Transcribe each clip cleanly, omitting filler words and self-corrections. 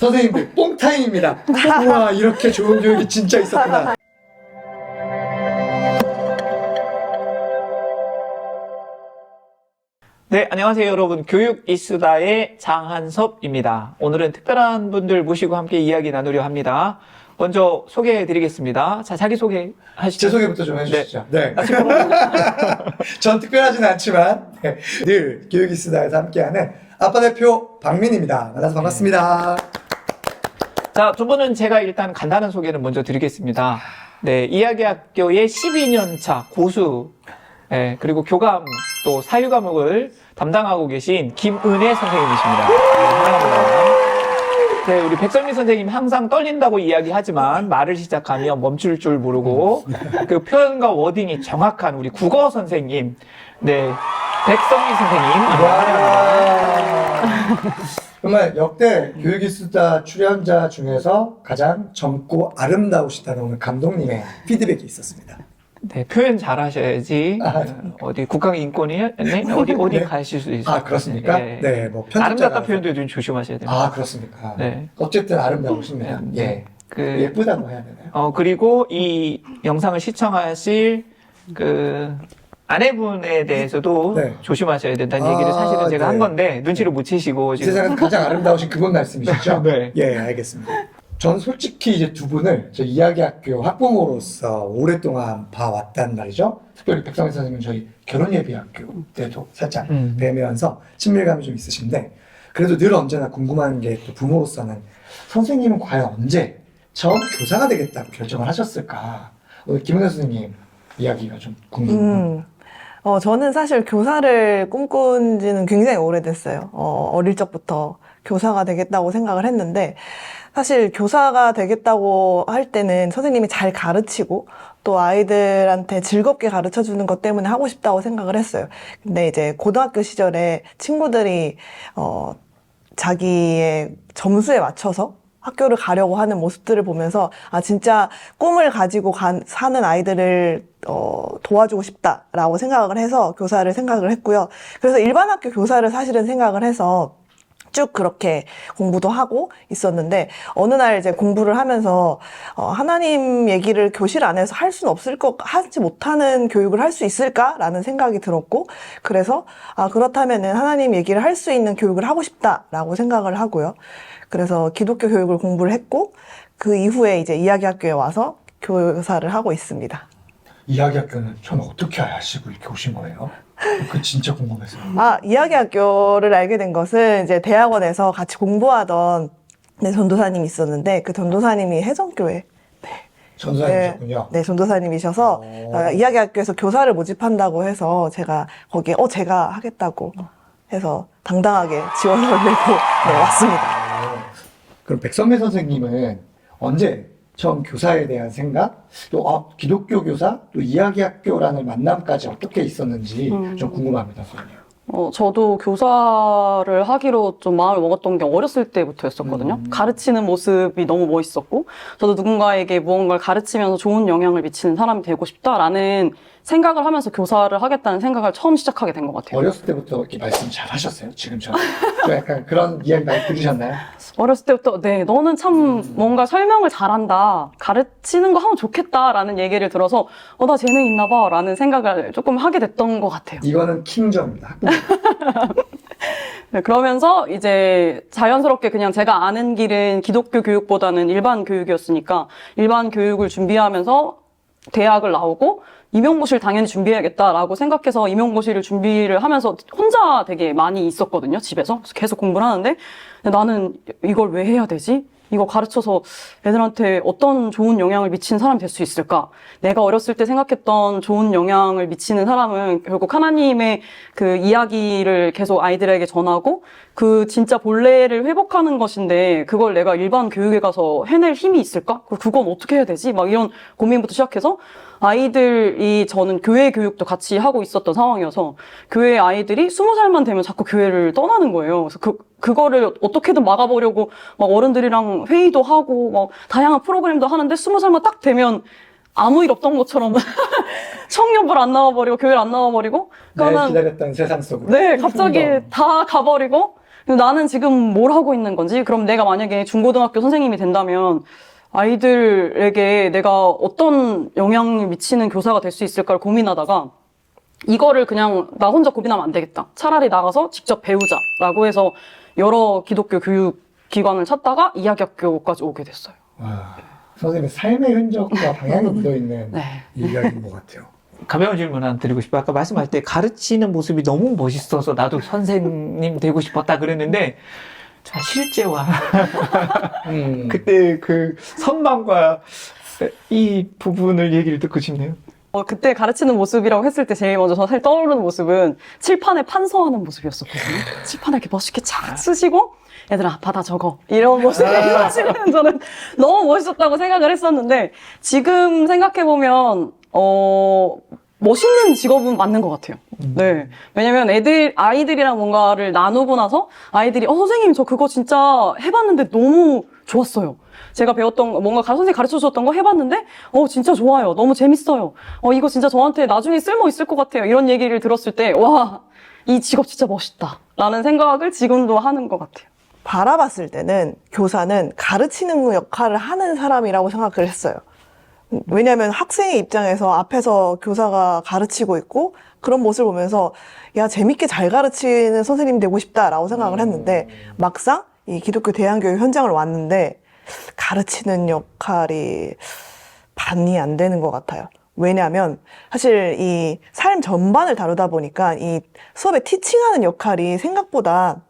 선생님들 뽕타임입니다. 우와, 이렇게 좋은 교육이 진짜 있었구나. 네, 안녕하세요 여러분. 교육이수다의 장한섭입니다. 오늘은 특별한 분들 모시고 함께 이야기 나누려 합니다. 먼저 소개해드리겠습니다. 자, 자기소개 하시죠. 제 소개부터 좀 해주시죠. 네. 아, 지금 전 특별하진 않지만 늘 교육이수다에서 함께하는 아빠 대표 박민입니다. 만나서 반갑습니다. 자, 두 분은 제가 일단 간단한 소개를 먼저 드리겠습니다. 네, 이야기학교의 12년 차 고수, 그리고 교감 또 사유 과목을 담당하고 계신 김은혜 선생님이십니다. 네, 환영합니다. 네, 우리 백선미 선생님 항상 떨린다고 이야기하지만 말을 시작하면 멈출 줄 모르고 그 표현과 워딩이 정확한 우리 국어 선생님, 네, 백선미 선생님. 환영합니다. 정말 역대 교육이수다 출연자 중에서 가장 젊고 아름다우시다는 오늘 감독님의 피드백이 있었습니다. 네, 표현 잘하셔야지. 어디 국가인권위 어디 가실 수 있어요. 아, 그렇습니까? 네, 네, 뭐 편집자가 아름답다 표현도 좀 조심하셔야 됩니다. 아, 그렇습니까? 네. 어쨌든 아름다우십니다. 예. 예쁘다고 해야 되나요? 그리고 이 영상을 시청하실 그 아내분에 대해서도 네. 조심하셔야 된다는 얘기를 사실은 제가 네. 한 건데 눈치를 못 채시고 이 지금. 세상에서 가장 아름다우신 그분 말씀이시죠? 네. 예, 알겠습니다. 전 솔직히 이제 두 분을 저 이야기학교 학부모로서 오랫동안 봐왔단 말이죠. 특별히 백성희 선생님은 저희 결혼예비학교 때도 살짝 뵈면서 친밀감이 좀 있으신데, 그래도 늘 언제나 궁금한 게 또 부모로서는 선생님은 과연 언제 처음 교사가 되겠다고 결정을 하셨을까? 오늘 김은혜 선생님 이야기가 좀 궁금해요. 저는 사실 교사를 꿈꾼 지는 굉장히 오래됐어요. 어릴 적부터 교사가 되겠다고 생각을 했는데, 사실 교사가 되겠다고 할 때는 선생님이 잘 가르치고 또 아이들한테 즐겁게 가르쳐 주는 것 때문에 하고 싶다고 생각을 했어요. 근데 이제 고등학교 시절에 친구들이 자기의 점수에 맞춰서 학교를 가려고 하는 모습들을 보면서 아 진짜 꿈을 가지고 사는 아이들을 도와주고 싶다라고 생각을 해서 교사를 생각을 했고요. 그래서 일반 학교 교사를 사실은 생각을 해서 쭉 그렇게 공부도 하고 있었는데, 어느 날 이제 공부를 하면서 하나님 얘기를 교실 안에서 할 수는 없을 하지 못하는 교육을 할 수 있을까라는 생각이 들었고, 그래서 그렇다면은 하나님 얘기를 할 수 있는 교육을 하고 싶다라고 생각을 하고요. 그래서 기독교 교육을 공부를 했고, 그 이후에 이제 이야기학교에 와서 교사를 하고 있습니다. 이야기학교는 전 어떻게 아시고 이렇게 오신 거예요? 그 진짜 궁금해서요. 이야기학교를 알게 된 것은 이제 대학원에서 같이 공부하던 전도사님이 있었는데, 그 전도사님이 혜정교회 전도사님이셨군요. 네, 전도사님이셔서 이야기학교에서 교사를 모집한다고 해서 제가 거기에 제가 하겠다고 해서 당당하게 지원서를 내고 왔습니다. 그럼 백선미 선생님은 언제 처음 교사에 대한 생각, 또 기독교 교사, 또 이야기학교라는 만남까지 어떻게 있었는지 좀 궁금합니다, 선생님. 저도 교사를 하기로 좀 마음을 먹었던 게 어렸을 때부터였었거든요. 가르치는 모습이 너무 멋있었고, 저도 누군가에게 무언가를 가르치면서 좋은 영향을 미치는 사람이 되고 싶다라는 생각을 하면서 교사를 하겠다는 생각을 처음 시작하게 된 것 같아요. 어렸을 때부터 이렇게 말씀 잘 하셨어요, 지금처럼? 좀 약간 그런 이야기 많이 들으셨나요? 어렸을 때부터, 네, 너는 참 뭔가 설명을 잘한다. 가르치는 거 하면 좋겠다라는 얘기를 들어서, 나 재능 있나 봐. 라는 생각을 조금 하게 됐던 것 같아요. 이거는 킹정입니다. 네, 그러면서 이제 자연스럽게 그냥 제가 아는 길은 기독교 교육보다는 일반 교육이었으니까 일반 교육을 준비하면서 대학을 나오고 임용고시를 당연히 준비해야겠다라고 생각해서 임용고시를 준비를 하면서 혼자 되게 많이 있었거든요, 집에서. 그래서 계속 공부를 하는데, 근데 나는 이걸 왜 해야 되지? 이거 가르쳐서 애들한테 어떤 좋은 영향을 미치는 사람이 될 수 있을까? 내가 어렸을 때 생각했던 좋은 영향을 미치는 사람은 결국 하나님의 그 이야기를 계속 아이들에게 전하고 그 진짜 본래를 회복하는 것인데, 그걸 내가 일반 교육에 가서 해낼 힘이 있을까? 그건 어떻게 해야 되지? 막 이런 고민부터 시작해서 아이들이, 저는 교회 교육도 같이 하고 있었던 상황이어서 교회 아이들이 20살만 되면 자꾸 교회를 떠나는 거예요. 그래서 그거를 어떻게든 막아보려고 막 어른들이랑 회의도 하고 막 다양한 프로그램도 하는데 20살만 딱 되면 아무 일 없던 것처럼 청년부를 안 나와버리고 교회를 안 나와버리고, 날 기다렸던 세상 속으로. 네, 갑자기 다 가버리고, 나는 지금 뭘 하고 있는 건지, 그럼 내가 만약에 중고등학교 선생님이 된다면 아이들에게 내가 어떤 영향을 미치는 교사가 될 수 있을까를 고민하다가 이거를 그냥 나 혼자 고민하면 안 되겠다. 차라리 나가서 직접 배우자라고 해서 여러 기독교 교육 기관을 찾다가 이야기학교까지 오게 됐어요. 와, 선생님의 삶의 흔적과 방향이 묻어있는 네. 이야기인 것 같아요. 가벼운 질문 하나 드리고 싶어요. 아까 말씀할 때 가르치는 모습이 너무 멋있어서 나도 선생님 되고 싶었다 그랬는데, 자, 실제와 그때 그 선망과 이 부분을 얘기를 듣고 싶네요. 그때 가르치는 모습이라고 했을 때 제일 먼저 사실 떠오르는 모습은 칠판에 판서하는 모습이었었거든요. 칠판에 이렇게 멋있게 착 쓰시고, 얘들아, 받아 적어. 이런 모습이 사실은 저는 너무 멋있었다고 생각을 했었는데, 지금 생각해보면, 멋있는 직업은 맞는 것 같아요. 네. 왜냐면 아이들이랑 뭔가를 나누고 나서 아이들이, 선생님, 저 그거 진짜 해봤는데 너무 좋았어요. 제가 배웠던, 뭔가 선생님이 가르쳐 주셨던 거 해봤는데, 진짜 좋아요. 너무 재밌어요. 이거 진짜 저한테 나중에 쓸모 있을 것 같아요. 이런 얘기를 들었을 때, 와, 이 직업 진짜 멋있다. 라는 생각을 지금도 하는 것 같아요. 바라봤을 때는 교사는 가르치는 역할을 하는 사람이라고 생각을 했어요. 왜냐하면 학생의 입장에서 앞에서 교사가 가르치고 있고 그런 모습을 보면서 야, 재밌게 잘 가르치는 선생님 되고 싶다라고 생각을 했는데 막상 이 기독교 대안교육 현장을 왔는데 가르치는 역할이 반이 안 되는 것 같아요. 왜냐하면 사실 이 삶 전반을 다루다 보니까 이 수업에 티칭하는 역할이 생각보다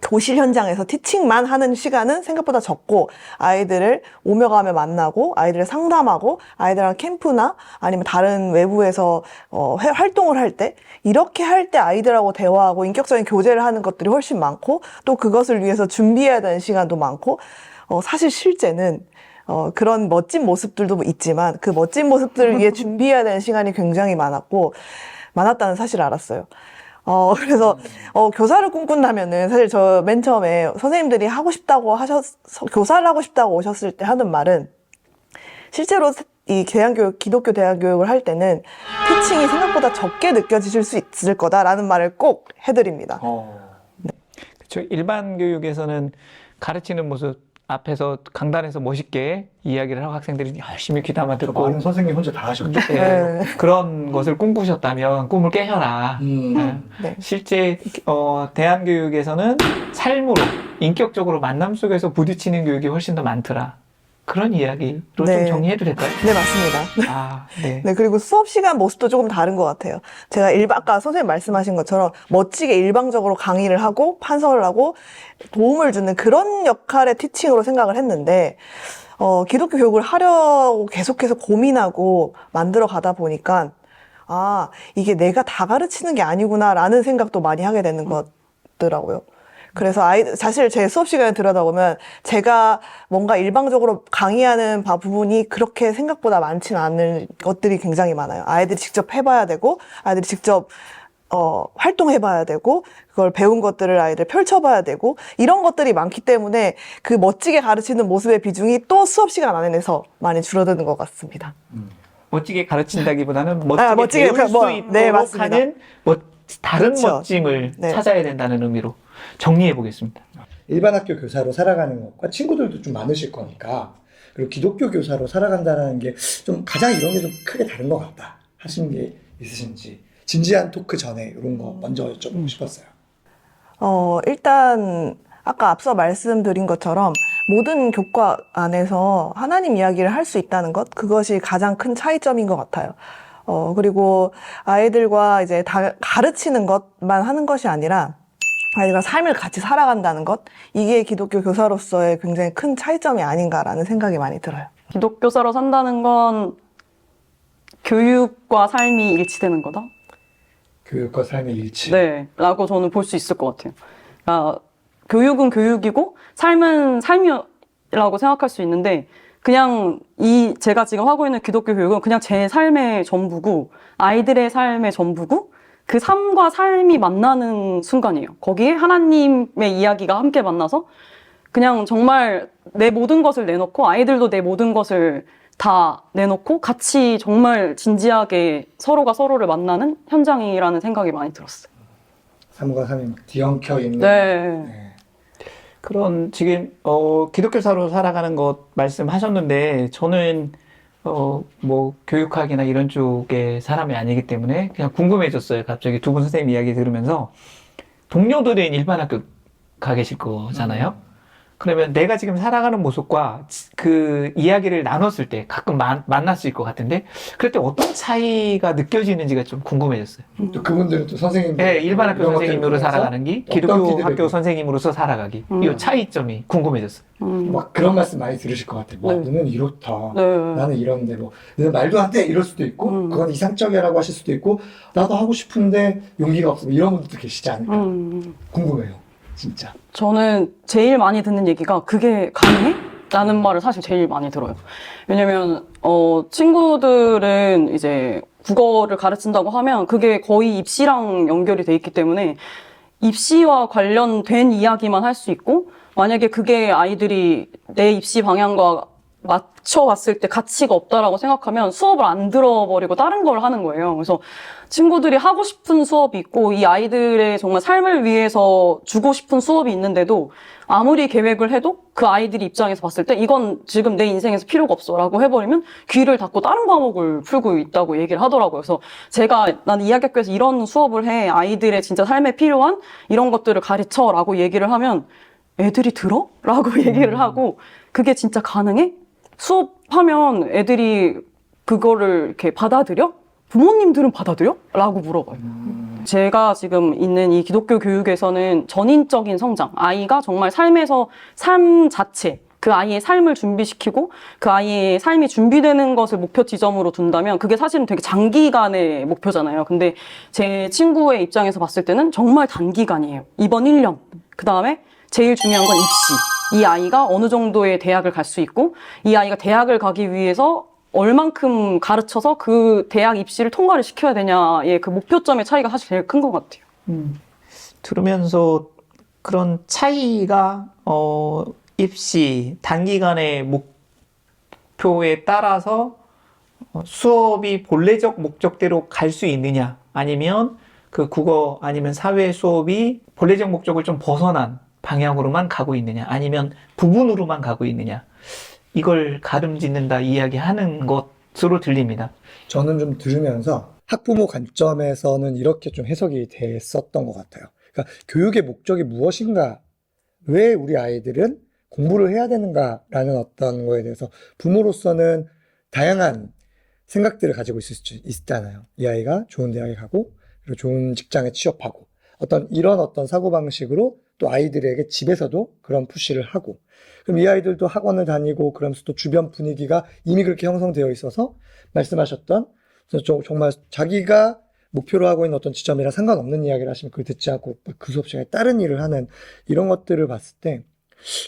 교실 현장에서 티칭만 하는 시간은 생각보다 적고 아이들을 오며 가며 만나고 아이들을 상담하고 아이들이랑 캠프나 아니면 다른 외부에서 활동을 할 때 이렇게 할 때 아이들하고 대화하고 인격적인 교제를 하는 것들이 훨씬 많고 또 그것을 위해서 준비해야 되는 시간도 많고 사실 실제는 그런 멋진 모습들도 있지만 그 멋진 모습들을 위해 준비해야 되는 시간이 굉장히 많았다는 사실을 알았어요. 그래서, 교사를 꿈꾼다면은, 사실 저 맨 처음에 선생님들이 교사를 하고 싶다고 오셨을 때 하는 말은, 실제로 이 기독교 대안교육을 할 때는 티칭이 생각보다 적게 느껴지실 수 있을 거다라는 말을 꼭 해드립니다. 그렇죠. 일반 교육에서는 가르치는 모습 앞에서 강단에서 멋있게 이야기를 하고 학생들이 열심히 귀담아 듣고 많은 선생님 혼자 다 하셨죠. 네, 그런 것을 꿈꾸셨다면 꿈을 깨셔라. 네. 네. 실제 대안교육에서는 삶으로 인격적으로 만남 속에서 부딪히는 교육이 훨씬 더 많더라. 그런 이야기로 네. 좀 정리해도 될까요? 네, 맞습니다. 아, 네. 네, 그리고 수업 시간 모습도 조금 다른 것 같아요. 제가 아까 선생님 말씀하신 것처럼 멋지게 일방적으로 강의를 하고 판서를 하고 도움을 주는 그런 역할의 티칭으로 생각을 했는데, 기독교 교육을 하려고 계속해서 고민하고 만들어 가다 보니까, 이게 내가 다 가르치는 게 아니구나라는 생각도 많이 하게 되는 것더라고요. 그래서 사실 제 수업 시간에 들여다보면 제가 뭔가 일방적으로 강의하는 부분이 그렇게 생각보다 많지는 않은 것들이 굉장히 많아요. 아이들이 직접 해봐야 되고, 아이들이 직접 활동해봐야 되고, 그걸 배운 것들을 아이들 펼쳐봐야 되고, 이런 것들이 많기 때문에 그 멋지게 가르치는 모습의 비중이 또 수업 시간 안에서 많이 줄어드는 것 같습니다. 멋지게 가르친다기보다는 멋지게 멋지게 배울 수 뭐, 있도록 네, 맞습니다. 하는 다른 그렇죠. 멋짐을 네. 찾아야 된다는 의미로 정리해 보겠습니다. 일반 학교 교사로 살아가는 것과 친구들도 좀 많으실 거니까 그리고 기독교 교사로 살아간다는 게 좀 가장 이런 게 좀 크게 다른 것 같다 하시는 게 있으신지 진지한 토크 전에 이런 거 먼저 여쭤보고 싶었어요. 일단 아까 앞서 말씀드린 것처럼 모든 교과 안에서 하나님 이야기를 할 수 있다는 것, 그것이 가장 큰 차이점인 것 같아요. 그리고 아이들과 이제 가르치는 것만 하는 것이 아니라 아이들과 삶을 같이 살아간다는 것, 이게 기독교 교사로서의 굉장히 큰 차이점이 아닌가라는 생각이 많이 들어요. 기독교사로 산다는 건 교육과 삶이 일치되는 거다? 교육과 삶의 일치. 네, 라고 저는 볼 수 있을 것 같아요. 교육은 교육이고 삶은 삶이라고 생각할 수 있는데 그냥 제가 지금 하고 있는 기독교 교육은 그냥 제 삶의 전부고 아이들의 삶의 전부고 그 삶과 삶이 만나는 순간이에요. 거기에 하나님의 이야기가 함께 만나서 그냥 정말 내 모든 것을 내놓고 아이들도 내 모든 것을 다 내놓고 같이 정말 진지하게 서로가 서로를 만나는 현장이라는 생각이 많이 들었어요. 삶과 삶이 막 뒤엉켜 있는. 네. 네. 그런 지금 기독교사로 살아가는 것 말씀하셨는데 저는 뭐 교육학이나 이런 쪽의 사람이 아니기 때문에 그냥 궁금해졌어요. 갑자기 두 분 선생님 이야기 들으면서 동료들은 일반 학교 가 계실 거잖아요. 그러면 내가 지금 살아가는 모습과 그 이야기를 나눴을 때 가끔 만났을 것 같은데 그럴 때 어떤 차이가 느껴지는지가 좀 궁금해졌어요. 또 그분들은 또 선생님, 네, 일반 학교 선생님으로 살아가는 기, 기독교 학교 선생님으로서 살아가기. 이 차이점이 궁금해졌어요. 막 그런 말씀 많이 들으실 것 같아요. 와, 네. 너는 이렇다. 네. 나는 이런데 뭐 너는 말도 안 돼 이럴 수도 있고 그건 이상적이라고 하실 수도 있고 나도 하고 싶은데 용기가 없어 뭐 이런 분들도 계시지 않을까 궁금해요. 진짜. 저는 제일 많이 듣는 얘기가 그게 가능해? 라는 말을 사실 제일 많이 들어요. 왜냐면 친구들은 이제 국어를 가르친다고 하면 그게 거의 입시랑 연결이 돼 있기 때문에 입시와 관련된 이야기만 할 수 있고 만약에 그게 아이들이 내 입시 방향과 맞춰봤을 때 가치가 없다라고 생각하면 수업을 안 들어버리고 다른 걸 하는 거예요. 그래서 친구들이 하고 싶은 수업이 있고 이 아이들의 정말 삶을 위해서 주고 싶은 수업이 있는데도 아무리 계획을 해도 그 아이들이 입장에서 봤을 때 이건 지금 내 인생에서 필요가 없어 라고 해버리면 귀를 닫고 다른 과목을 풀고 있다고 얘기를 하더라고요. 그래서 제가 나는 이야기학교에서 이런 수업을 해 아이들의 진짜 삶에 필요한 이런 것들을 가르쳐 라고 얘기를 하면 애들이 들어? 라고 얘기를 하고 그게 진짜 가능해? 수업하면 애들이 그거를 이렇게 받아들여? 부모님들은 받아들여? 라고 물어봐요. 제가 지금 있는 이 기독교 교육에서는 전인적인 성장, 아이가 정말 삶에서 삶 자체, 그 아이의 삶을 준비시키고 그 아이의 삶이 준비되는 것을 목표 지점으로 둔다면 그게 사실은 되게 장기간의 목표잖아요. 근데 제 친구의 입장에서 봤을 때는 정말 단기간이에요. 이번 1년. 그 다음에 제일 중요한 건 입시. 이 아이가 어느 정도의 대학을 갈 수 있고 이 아이가 대학을 가기 위해서 얼만큼 가르쳐서 그 대학 입시를 통과를 시켜야 되냐의 그 목표점의 차이가 사실 제일 큰 것 같아요. 들으면서 그런 차이가 입시 단기간의 목표에 따라서 수업이 본래적 목적대로 갈 수 있느냐 아니면 그 국어 아니면 사회 수업이 본래적 목적을 좀 벗어난 방향으로만 가고 있느냐 아니면 부분으로만 가고 있느냐 이걸 가름짓는다 이야기하는 것으로 들립니다. 저는 좀 들으면서 학부모 관점에서는 이렇게 좀 해석이 됐었던 것 같아요. 그러니까 교육의 목적이 무엇인가, 왜 우리 아이들은 공부를 해야 되는가라는 어떤 거에 대해서 부모로서는 다양한 생각들을 가지고 있을 수 있잖아요. 이 아이가 좋은 대학에 가고 그리고 좋은 직장에 취업하고 이런 어떤 사고방식으로 또 아이들에게 집에서도 그런 푸시를 하고 그럼 이 아이들도 학원을 다니고 그러면서 또 주변 분위기가 이미 그렇게 형성되어 있어서 말씀하셨던 정말 자기가 목표로 하고 있는 어떤 지점이랑 상관없는 이야기를 하시면 그걸 듣지 않고 그 수업 시간에 다른 일을 하는 이런 것들을 봤을 때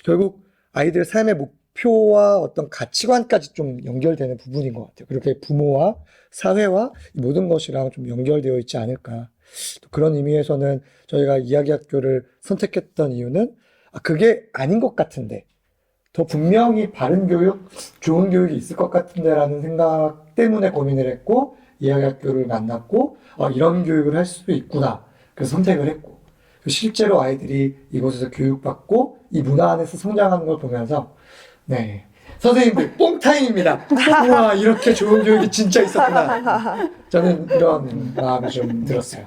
결국 아이들의 삶의 목표와 어떤 가치관까지 좀 연결되는 부분인 것 같아요. 그렇게 부모와 사회와 모든 것이랑 좀 연결되어 있지 않을까. 또 그런 의미에서는 저희가 이야기학교를 선택했던 이유는 그게 아닌 것 같은데 더 분명히 바른 교육, 좋은 교육이 있을 것 같은데 라는 생각 때문에 고민을 했고 이야기학교를 만났고 이런 교육을 할 수도 있구나 그래서 선택을 했고 실제로 아이들이 이곳에서 교육받고 이 문화 안에서 성장하는 걸 보면서 네 선생님들 뽕타임입니다. 우와 이렇게 좋은 교육이 진짜 있었구나. 저는 이런 마음이 좀 들었어요.